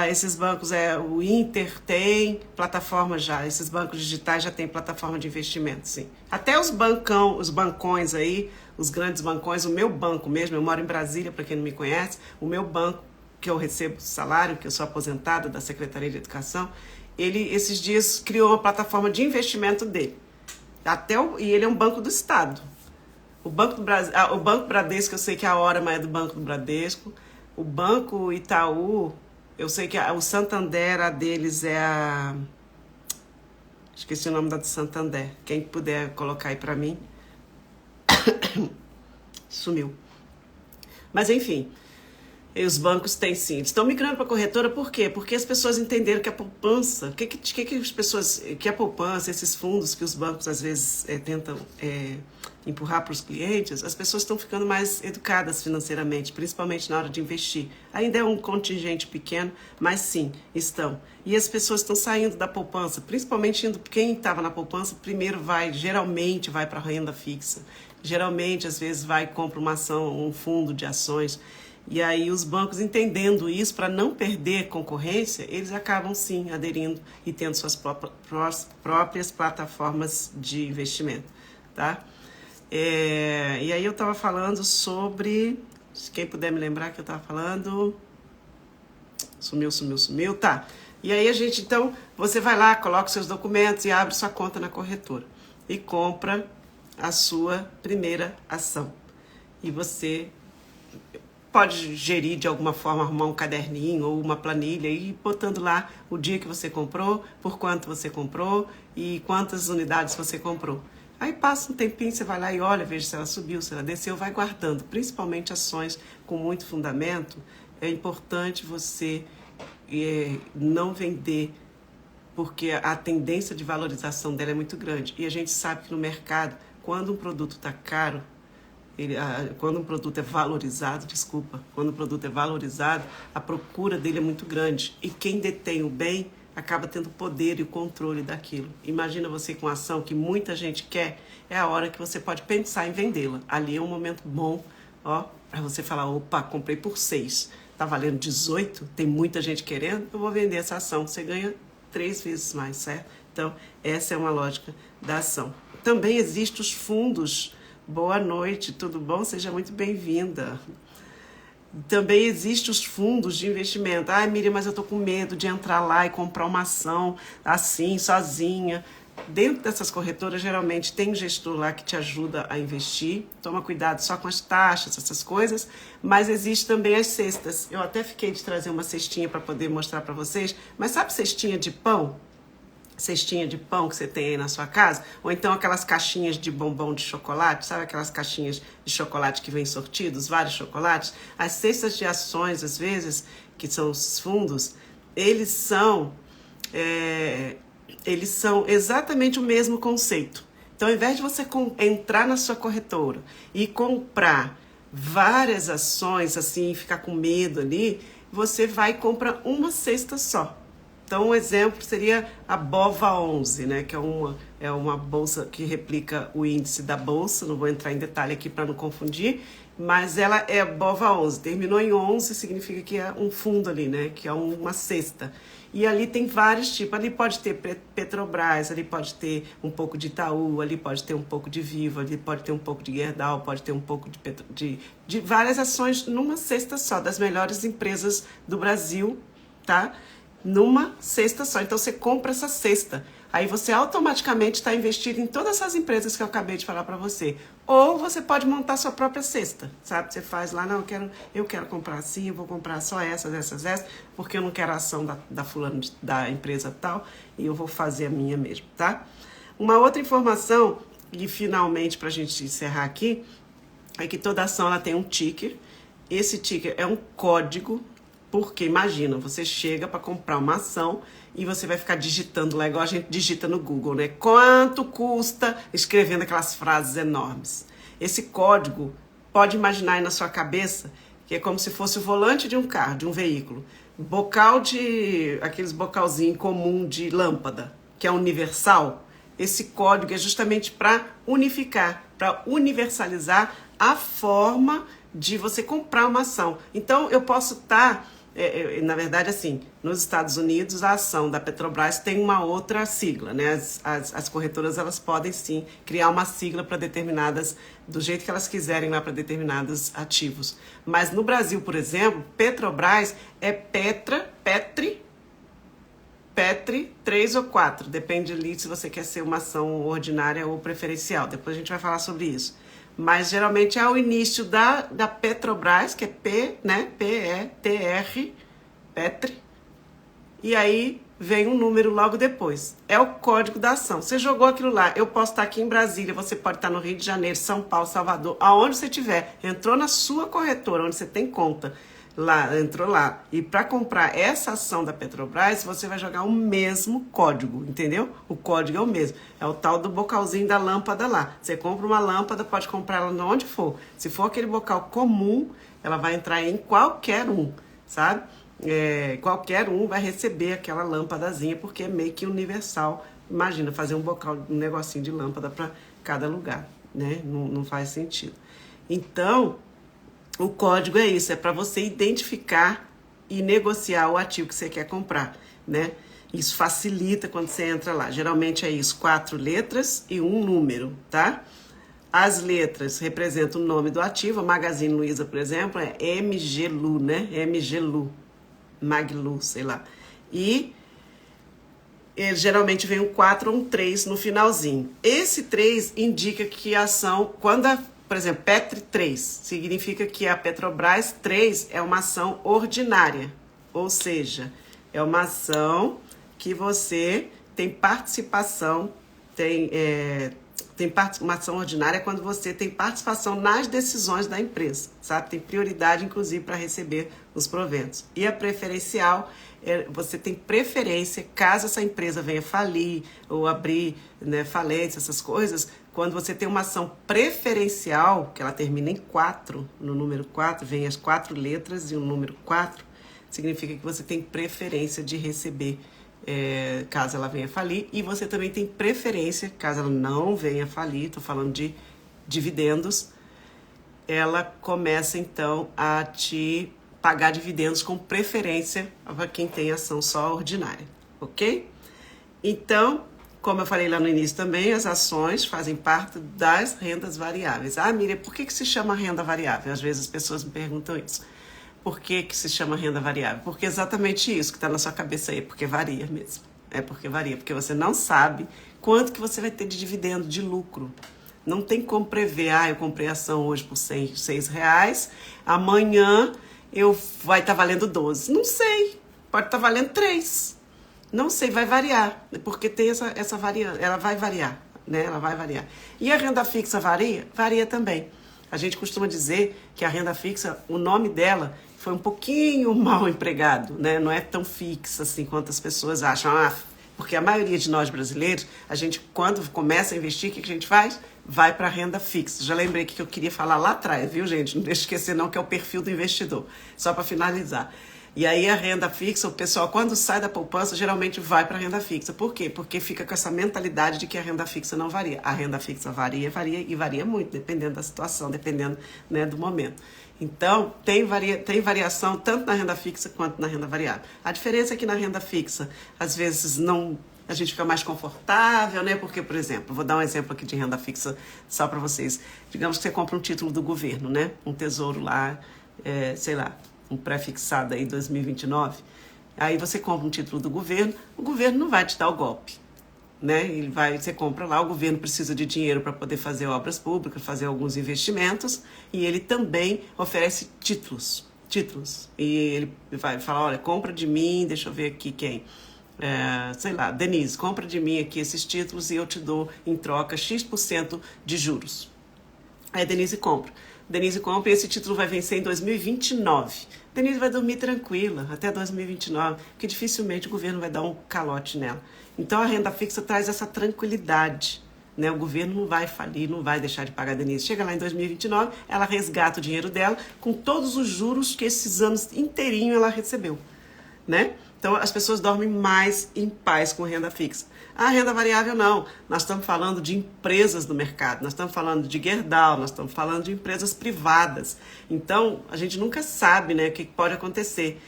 Speaker 1: esses bancos, o Inter tem plataforma já, esses bancos digitais já tem plataforma de investimento, sim. Até os bancões aí, os grandes bancões, o meu banco mesmo, eu moro em Brasília, para quem não me conhece, o meu banco, que eu recebo salário, que eu sou aposentada da Secretaria de Educação, ele, esses dias, criou uma plataforma de investimento dele. E ele é um banco do Estado. O Banco do Brasil, o Banco Bradesco, eu sei que a Orama é do Banco do Bradesco. O Banco Itaú, eu sei que o Santander, a deles é a... Esqueci o nome da do Santander. Quem puder colocar aí pra mim. Sumiu. Mas enfim, os bancos têm sim. Eles estão migrando para a corretora por quê? Porque as pessoas entenderam que a poupança, que a poupança, esses fundos que os bancos às vezes tentam empurrar para os clientes, as pessoas estão ficando mais educadas financeiramente, principalmente na hora de investir. Ainda é um contingente pequeno, mas sim, estão. E as pessoas estão saindo da poupança, principalmente quem estava na poupança, primeiro geralmente vai para a renda fixa. Geralmente, às vezes, vai e compra uma ação, um fundo de ações. E aí os bancos, entendendo isso, para não perder concorrência, eles acabam sim aderindo e tendo suas próprias plataformas de investimento, tá? E aí eu estava falando sobre... Se quem puder me lembrar que eu estava falando... Sumiu, tá. E aí a gente, então, você vai lá, coloca os seus documentos e abre sua conta na corretora. E compra a sua primeira ação. E você... pode gerir de alguma forma, arrumar um caderninho ou uma planilha e ir botando lá o dia que você comprou, por quanto você comprou e quantas unidades você comprou. Aí passa um tempinho, você vai lá e olha, veja se ela subiu, se ela desceu, vai guardando. Principalmente ações com muito fundamento, é importante você não vender, porque a tendência de valorização dela é muito grande. E a gente sabe que no mercado, quando um produto está caro, Quando um produto é valorizado, quando o produto é valorizado, a procura dele é muito grande. E quem detém o bem acaba tendo o poder e o controle daquilo. Imagina você com ação que muita gente quer, é a hora que você pode pensar em vendê-la. Ali é um momento bom, ó, para você falar, opa, comprei por 6, tá valendo 18, tem muita gente querendo, eu vou vender essa ação. Você ganha 3 vezes mais, certo? Então, essa é uma lógica da ação. Também existem os fundos. Boa noite, tudo bom? Seja muito bem-vinda. Também existem os fundos de investimento. Ai, Miriam, mas eu tô com medo de entrar lá e comprar uma ação assim, sozinha. Dentro dessas corretoras, geralmente tem um gestor lá que te ajuda a investir. Toma cuidado só com as taxas, essas coisas. Mas existe também as cestas. Eu até fiquei de trazer uma cestinha para poder mostrar para vocês. Mas sabe cestinha de pão? Cestinha de pão que você tem aí na sua casa, ou então aquelas caixinhas de bombom de chocolate, sabe aquelas caixinhas de chocolate que vem sortidos, vários chocolates? As cestas de ações, às vezes, que são os fundos, eles são exatamente o mesmo conceito. Então, ao invés de você entrar na sua corretora e comprar várias ações, assim, ficar com medo ali, você vai e compra uma cesta só. Então, um exemplo seria a BOVA11, né, que é uma bolsa que replica o índice da bolsa, não vou entrar em detalhe aqui para não confundir, mas ela é BOVA11, terminou em 11, significa que é um fundo ali, né, que é uma cesta. E ali tem vários tipos, ali pode ter Petrobras, ali pode ter um pouco de Itaú, ali pode ter um pouco de Viva, ali pode ter um pouco de Gerdau, pode ter um pouco de várias ações numa cesta só, das melhores empresas do Brasil, tá? Numa cesta só. Então você compra essa cesta, aí você automaticamente está investindo em todas essas empresas que eu acabei de falar para você. Ou você pode montar sua própria cesta, sabe? Você faz lá, não, eu quero comprar assim, eu vou comprar só essas, porque eu não quero a ação da fulano, da empresa tal, e eu vou fazer a minha mesmo, tá? Uma outra informação, e finalmente para a gente encerrar aqui, é que toda ação ela tem um ticker. Esse ticker é um código. Porque imagina, você chega para comprar uma ação e você vai ficar digitando lá, igual a gente digita no Google, né? Quanto custa, escrevendo aquelas frases enormes. Esse código, pode imaginar aí na sua cabeça, que é como se fosse o volante de um carro, de um veículo. Aqueles bocalzinhos comum de lâmpada, que é universal. Esse código é justamente para unificar, para universalizar a forma de você comprar uma ação. Então, eu posso estar... na verdade, assim, nos Estados Unidos, a ação da Petrobras tem uma outra sigla, né? As corretoras, elas podem, sim, criar uma sigla para determinadas, do jeito que elas quiserem lá para determinados ativos. Mas no Brasil, por exemplo, Petrobras é Petri 3 ou 4, depende ali se você quer ser uma ação ordinária ou preferencial. Depois a gente vai falar sobre isso. Mas geralmente é o início da Petrobras, que é P, né? P-E-T-R, Petri. E aí vem um número logo depois. É o código da ação. Você jogou aquilo lá. Eu posso estar aqui em Brasília, você pode estar no Rio de Janeiro, São Paulo, Salvador, aonde você estiver. Entrou na sua corretora, onde você tem conta. Lá, entrou lá. E para comprar essa ação da Petrobras, você vai jogar o mesmo código, entendeu? O código é o mesmo. É o tal do bocalzinho da lâmpada lá. Você compra uma lâmpada, pode comprar ela onde for. Se for aquele bocal comum, ela vai entrar em qualquer um, sabe? Qualquer um vai receber aquela lâmpadazinha, porque é meio que universal. Imagina, fazer um bocal, um negocinho de lâmpada para cada lugar, né? Não faz sentido. Então... o código é isso, é para você identificar e negociar o ativo que você quer comprar, né? Isso facilita quando você entra lá. Geralmente é isso, 4 letras e um número, tá? As letras representam o nome do ativo. A Magazine Luiza, por exemplo, é MGLU, né? MGLU, Maglu, sei lá. E geralmente vem um 4 ou um 3 no finalzinho. Esse 3 indica que a ação, por exemplo, Petri 3, significa que a Petrobras 3 é uma ação ordinária, ou seja, é uma ação que você tem participação, tem participação ordinária quando você tem participação nas decisões da empresa, sabe? Tem prioridade, inclusive, para receber os proventos. E a preferencial, você tem preferência, caso essa empresa venha falir ou abrir, né, falência, essas coisas, quando você tem uma ação preferencial, que ela termina em 4, no número 4, vem as 4 letras e o número 4, significa que você tem preferência de receber, caso ela venha falir, e você também tem preferência, caso ela não venha falir, estou falando de dividendos, ela começa então a te pagar dividendos com preferência para quem tem ação só ordinária, ok? Então, como eu falei lá no início também, as ações fazem parte das rendas variáveis. Ah, Miriam, por que se chama renda variável? Às vezes as pessoas me perguntam isso. Por que se chama renda variável? Porque é exatamente isso que está na sua cabeça aí, porque varia mesmo. É porque varia, porque você não sabe quanto que você vai ter de dividendo, de lucro. Não tem como prever, eu comprei ação hoje por R$6, amanhã vai estar valendo 12. Não sei, pode estar valendo 3. Não sei, vai variar, porque tem essa variância, ela vai variar, né? Ela vai variar. E a renda fixa varia? Varia também. A gente costuma dizer que a renda fixa, o nome dela foi um pouquinho mal empregado, né? Não é tão fixa assim quanto as pessoas acham. Porque a maioria de nós brasileiros, a gente quando começa a investir, o que a gente faz? Vai para a renda fixa. Já lembrei que eu queria falar lá atrás, viu, gente? Não deixe de esquecer não, que é o perfil do investidor. Só para finalizar. E aí a renda fixa, o pessoal quando sai da poupança geralmente vai para a renda fixa. Por quê? Porque fica com essa mentalidade de que a renda fixa não varia. A renda fixa varia e varia muito, dependendo da situação, dependendo, né, do momento. Então, tem variação tanto na renda fixa quanto na renda variável. A diferença é que na renda fixa, às vezes a gente fica mais confortável, né? Porque, por exemplo, vou dar um exemplo aqui de renda fixa só para vocês. Digamos que você compra um título do governo, né? Um tesouro lá, sei lá, um pré-fixado aí 2029, aí você compra um título do governo, o governo não vai te dar o golpe, né? Você compra lá, o governo precisa de dinheiro para poder fazer obras públicas, fazer alguns investimentos, e ele também oferece títulos, e ele vai falar, olha, compra de mim, deixa eu ver aqui quem, sei lá, Denise, compra de mim aqui esses títulos e eu te dou em troca X% de juros. Aí a Denise compra e esse título vai vencer em 2029. Denise vai dormir tranquila até 2029, porque dificilmente o governo vai dar um calote nela. Então a renda fixa traz essa tranquilidade, né? O governo não vai falir, não vai deixar de pagar a Denise. Chega lá em 2029, ela resgata o dinheiro dela com todos os juros que esses anos inteirinho ela recebeu, né? Então as pessoas dormem mais em paz com renda fixa. A renda variável não, nós estamos falando de empresas do mercado, nós estamos falando de Gerdau, nós estamos falando de empresas privadas. Então a gente nunca sabe, né, o que pode acontecer.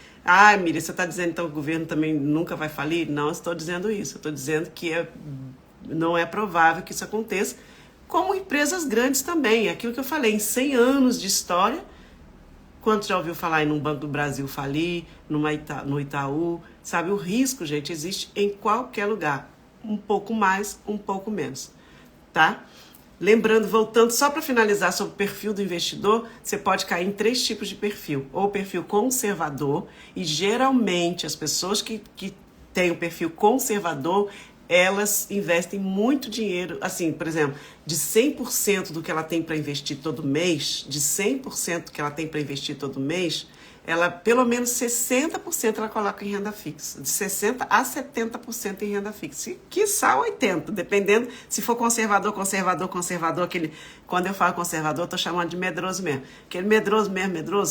Speaker 1: Miriam, você está dizendo então que o governo também nunca vai falir? Não estou dizendo isso, eu estou dizendo que não é provável que isso aconteça, como empresas grandes também. É aquilo que eu falei, em 100 anos de história, quanto já ouviu falar em um Banco do Brasil falir, no Itaú, sabe? O risco, gente, existe em qualquer lugar. Um pouco mais, um pouco menos, tá? Lembrando, voltando só para finalizar sobre o perfil do investidor, você pode cair em 3 tipos de perfil. Ou o perfil conservador, e geralmente as pessoas que têm o perfil conservador, elas investem muito dinheiro, assim, por exemplo, de 100% do que ela tem para investir todo mês, ela, pelo menos 60% ela coloca em renda fixa, de 60% a 70% em renda fixa, e quiçá 80%, dependendo, se for conservador, aquele, quando eu falo conservador, eu tô chamando de medroso mesmo, aquele medroso,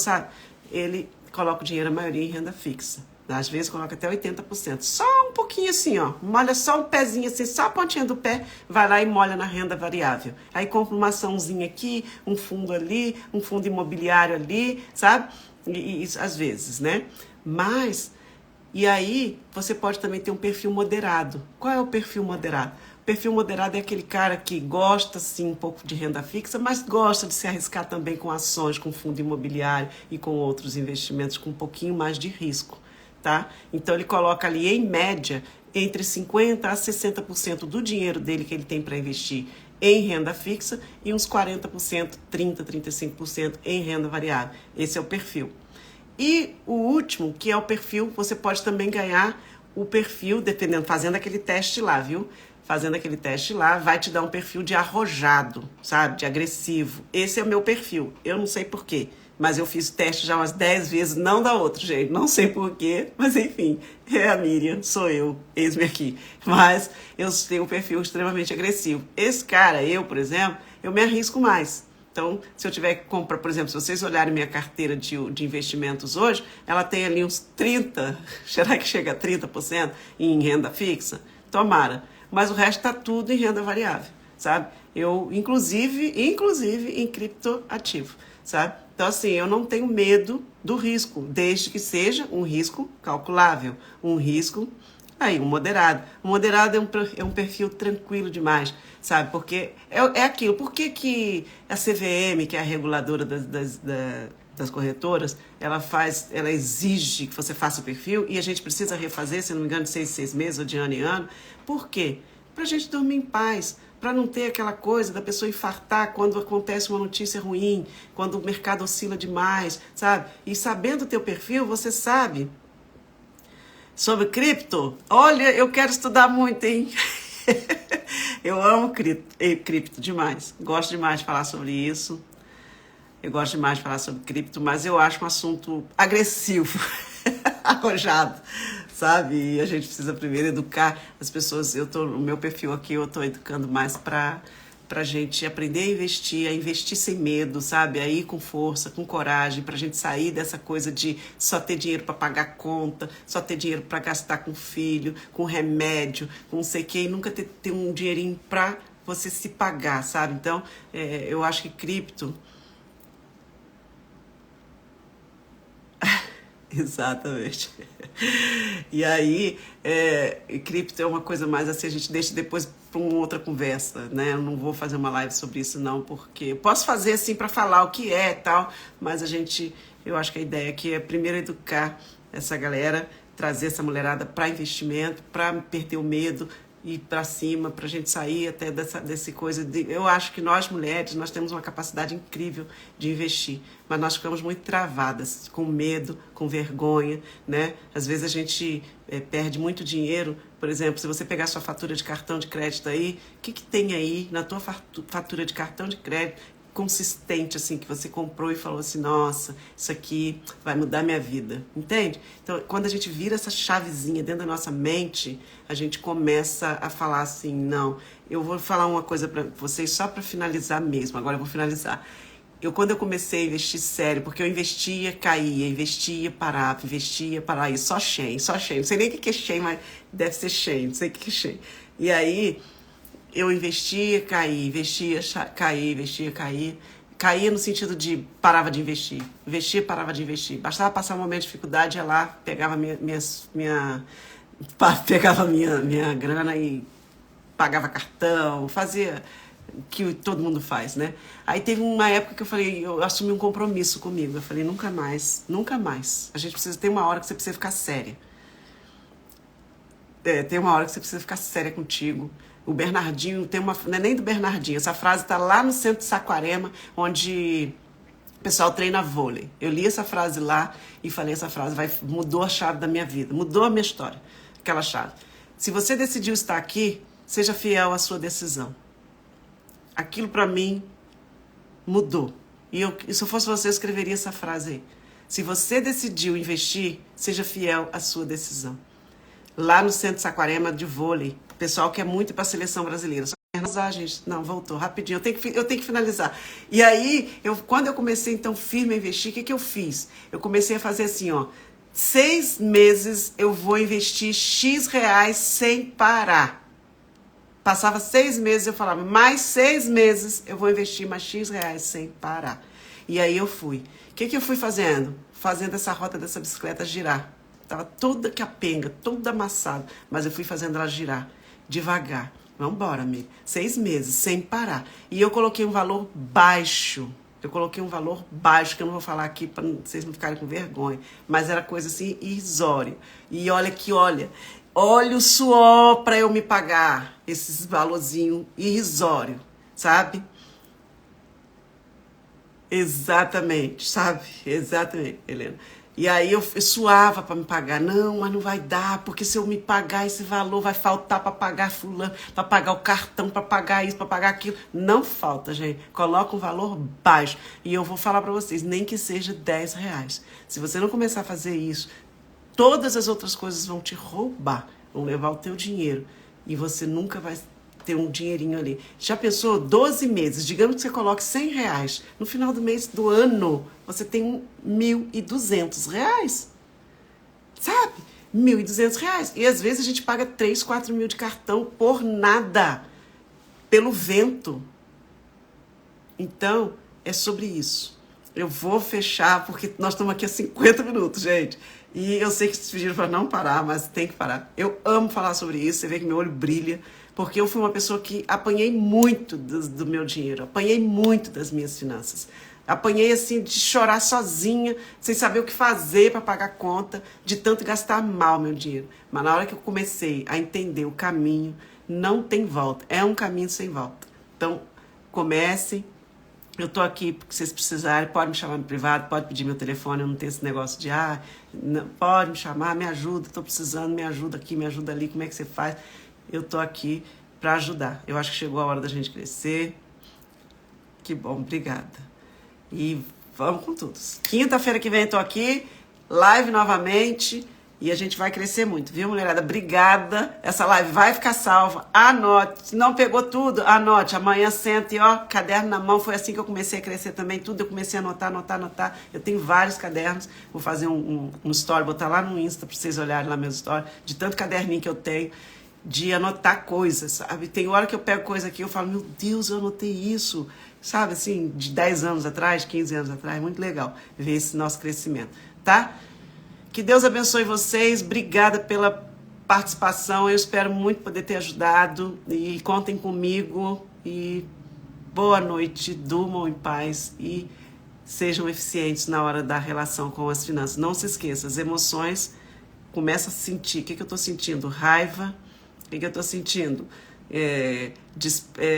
Speaker 1: sabe? Ele coloca o dinheiro, a maioria, em renda fixa. Às vezes coloca até 80%. Só um pouquinho assim, ó. Molha só um pezinho assim, só a pontinha do pé, vai lá e molha na renda variável. Aí compra uma açãozinha aqui, um fundo ali, um fundo imobiliário ali, sabe? E às vezes, né? Mas, e aí você pode também ter um perfil moderado. Qual é o perfil moderado? O perfil moderado é aquele cara que gosta, sim, um pouco de renda fixa, mas gosta de se arriscar também com ações, com fundo imobiliário e com outros investimentos com um pouquinho mais de risco. Tá? Então ele coloca ali, em média, entre 50% a 60% do dinheiro dele que ele tem para investir em renda fixa e uns 40%, 30%, 35% em renda variável. Esse é o perfil. E o último, que é o perfil, você pode também ganhar o perfil, dependendo, fazendo aquele teste lá, viu? fazendo aquele teste lá, vai te dar um perfil de arrojado, sabe? De agressivo. Esse é o meu perfil. Eu não sei porquê, mas eu fiz teste já umas 10 vezes, não dá outro, gente. Não sei porquê, mas enfim, é a Miriam, sou eu, eis-me aqui. Mas eu tenho um perfil extremamente agressivo. Esse cara, eu, por exemplo, eu me arrisco mais. Então, se eu tiver que comprar, por exemplo, se vocês olharem minha carteira de investimentos hoje, ela tem ali uns 30%, será que chega a 30% em renda fixa? Tomara. Mas o resto está tudo em renda variável, sabe? Eu, inclusive em criptoativo, sabe? Então, assim, eu não tenho medo do risco, desde que seja um risco calculável, um risco aí, um moderado. Um moderado é um perfil tranquilo demais, sabe? Porque é aquilo. Por que a CVM, que é a reguladora das corretoras, ela exige que você faça o perfil e a gente precisa refazer, se não me engano, de 6 meses ou de ano em ano? Por quê? Para a gente dormir em paz, para não ter aquela coisa da pessoa infartar quando acontece uma notícia ruim, quando o mercado oscila demais, sabe? E sabendo o teu perfil, você sabe. Sobre cripto, olha, eu quero estudar muito, hein? Eu amo cripto demais. Gosto demais de falar sobre isso. Eu gosto demais de falar sobre cripto, mas eu acho um assunto agressivo, arrojado, sabe? E a gente precisa primeiro educar as pessoas. No meu perfil aqui, eu estou educando mais pra gente aprender a investir sem medo, sabe? Aí com força, com coragem, pra gente sair dessa coisa de só ter dinheiro para pagar conta, só ter dinheiro para gastar com filho, com remédio, com não sei o quê, e nunca ter um dinheirinho pra você se pagar, sabe? Então, eu acho que cripto... Exatamente. E aí, cripto é uma coisa mais assim, a gente deixa depois para uma outra conversa, né? Eu não vou fazer uma live sobre isso não, porque eu posso fazer assim para falar o que é e tal, mas eu acho que a ideia aqui é primeiro educar essa galera, trazer essa mulherada para investimento, para perder o medo, ir para cima, para a gente sair até desse coisa. Eu acho que nós mulheres, nós temos uma capacidade incrível de investir, mas nós ficamos muito travadas, com medo, com vergonha, né? Às vezes a gente perde muito dinheiro. Por exemplo, se você pegar sua fatura de cartão de crédito aí, o que tem aí na tua fatura de cartão de crédito consistente, assim, que você comprou e falou assim, nossa, isso aqui vai mudar minha vida, entende? Então, quando a gente vira essa chavezinha dentro da nossa mente, a gente começa a falar assim, não, eu vou falar uma coisa para vocês só para finalizar mesmo, agora eu vou finalizar. Quando eu comecei a investir sério, porque eu investia, caía, investia, parava, e só Shein, não sei nem o que é Shein, mas deve ser Shein, não sei o que é Shein. E aí, eu investia, caía, investia, caía no sentido de parava de investir, investia, parava de investir. Bastava passar um momento de dificuldade, ia lá, pegava minha grana e pagava cartão, fazia o que todo mundo faz, né? Aí teve uma época que eu assumi um compromisso comigo. Eu falei, nunca mais, nunca mais. A gente precisa ter uma hora que você precisa ficar séria. Tem uma hora que você precisa ficar séria contigo. O Bernardinho não é nem do Bernardinho, essa frase está lá no centro de Saquarema, onde o pessoal treina vôlei. Eu li essa frase lá e falei, essa frase mudou a chave da minha vida, mudou a minha história, aquela chave. Se você decidiu estar aqui, seja fiel à sua decisão. Aquilo para mim mudou. E se eu fosse você, eu escreveria essa frase aí. Se você decidiu investir, seja fiel à sua decisão. Lá no centro de Saquarema de vôlei, o pessoal quer muito ir para a seleção brasileira. Gente, não, voltou rapidinho, eu tenho que finalizar. E aí, quando eu comecei então firme a investir, o que eu fiz? Eu comecei a fazer assim, 6 meses eu vou investir X reais sem parar. Passava 6 meses, eu falava, mais 6 meses eu vou investir mais X reais sem parar. E aí eu fui. O que eu fui fazendo? Fazendo essa rota dessa bicicleta girar. Estava toda capenga, toda amassada, mas eu fui fazendo ela girar, devagar. Vamos embora, amiga. 6 meses, sem parar. E eu coloquei um valor baixo. Que eu não vou falar aqui para vocês não ficarem com vergonha. Mas era coisa assim, irrisória. E olha o suor para eu me pagar esses valorzinhos irrisórios, sabe? Exatamente, sabe? Exatamente, Helena. E aí eu suava para me pagar. Não, mas não vai dar, porque se eu me pagar esse valor, vai faltar para pagar fulano, para pagar o cartão, para pagar isso, para pagar aquilo. Não falta, gente. Coloca um valor baixo. E eu vou falar para vocês, nem que seja R$10. Se você não começar a fazer isso, todas as outras coisas vão te roubar, vão levar o teu dinheiro. E você nunca vai ter um dinheirinho ali. Já pensou? 12 meses, digamos que você coloque R$100. No final do mês do ano, você tem R$1.200. Sabe? R$1.200. E às vezes a gente paga 3, 4 mil de cartão por nada. Pelo vento. Então, é sobre isso. Eu vou fechar, porque nós estamos aqui há 50 minutos, gente. E eu sei que vocês pediram para não parar, mas tem que parar. Eu amo falar sobre isso, você vê que meu olho brilha, porque eu fui uma pessoa que apanhei muito do meu dinheiro, apanhei muito das minhas finanças. Apanhei assim de chorar sozinha, sem saber o que fazer para pagar a conta, de tanto gastar mal meu dinheiro. Mas na hora que eu comecei a entender o caminho, não tem volta. É um caminho sem volta. Então, comecem. Eu tô aqui porque vocês precisarem, pode me chamar no privado, pode pedir meu telefone, eu não tenho esse negócio de, não, pode me chamar, me ajuda, tô precisando, me ajuda aqui, me ajuda ali, como é que você faz? Eu tô aqui para ajudar. Eu acho que chegou a hora da gente crescer. Que bom, obrigada. E vamos com tudo. Quinta-feira que vem eu tô aqui, live novamente. E a gente vai crescer muito, viu, mulherada? Obrigada. Essa live vai ficar salva. Anote. Se não pegou tudo, anote. Amanhã senta e, ó, caderno na mão. Foi assim que eu comecei a crescer também. Tudo eu comecei a anotar. Eu tenho vários cadernos. Vou fazer um story, botar lá no Insta pra vocês olharem lá meus stories. De tanto caderninho que eu tenho, de anotar coisas, sabe? Tem hora que eu pego coisa aqui e eu falo, meu Deus, eu anotei isso. Sabe, assim, de 10 anos atrás, 15 anos atrás. Muito legal ver esse nosso crescimento, tá? Que Deus abençoe vocês, obrigada pela participação, eu espero muito poder ter ajudado e contem comigo e boa noite, durmam em paz e sejam eficientes na hora da relação com as finanças. Não se esqueça, as emoções, começa a sentir, o que eu estou sentindo? Raiva, o que eu estou sentindo?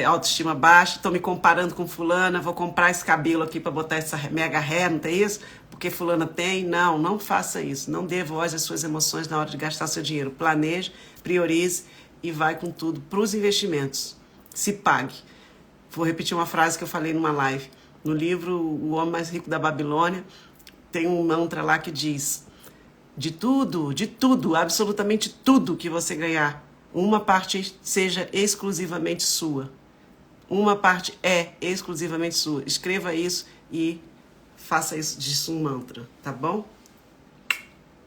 Speaker 1: Autoestima baixa, estou me comparando com fulana, vou comprar esse cabelo aqui para botar essa mega hair, não tem isso? Porque fulana tem. Não faça isso. Não dê voz às suas emoções na hora de gastar seu dinheiro. Planeje, priorize e vai com tudo para os investimentos. Se pague. Vou repetir uma frase que eu falei numa live. No livro O Homem Mais Rico da Babilônia, tem um mantra lá que diz: de tudo, absolutamente tudo que você ganhar, uma parte seja exclusivamente sua. Uma parte é exclusivamente sua. Escreva isso e faça disso um mantra, tá bom?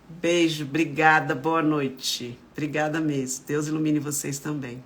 Speaker 1: Beijo, obrigada, boa noite. Obrigada mesmo. Deus ilumine vocês também.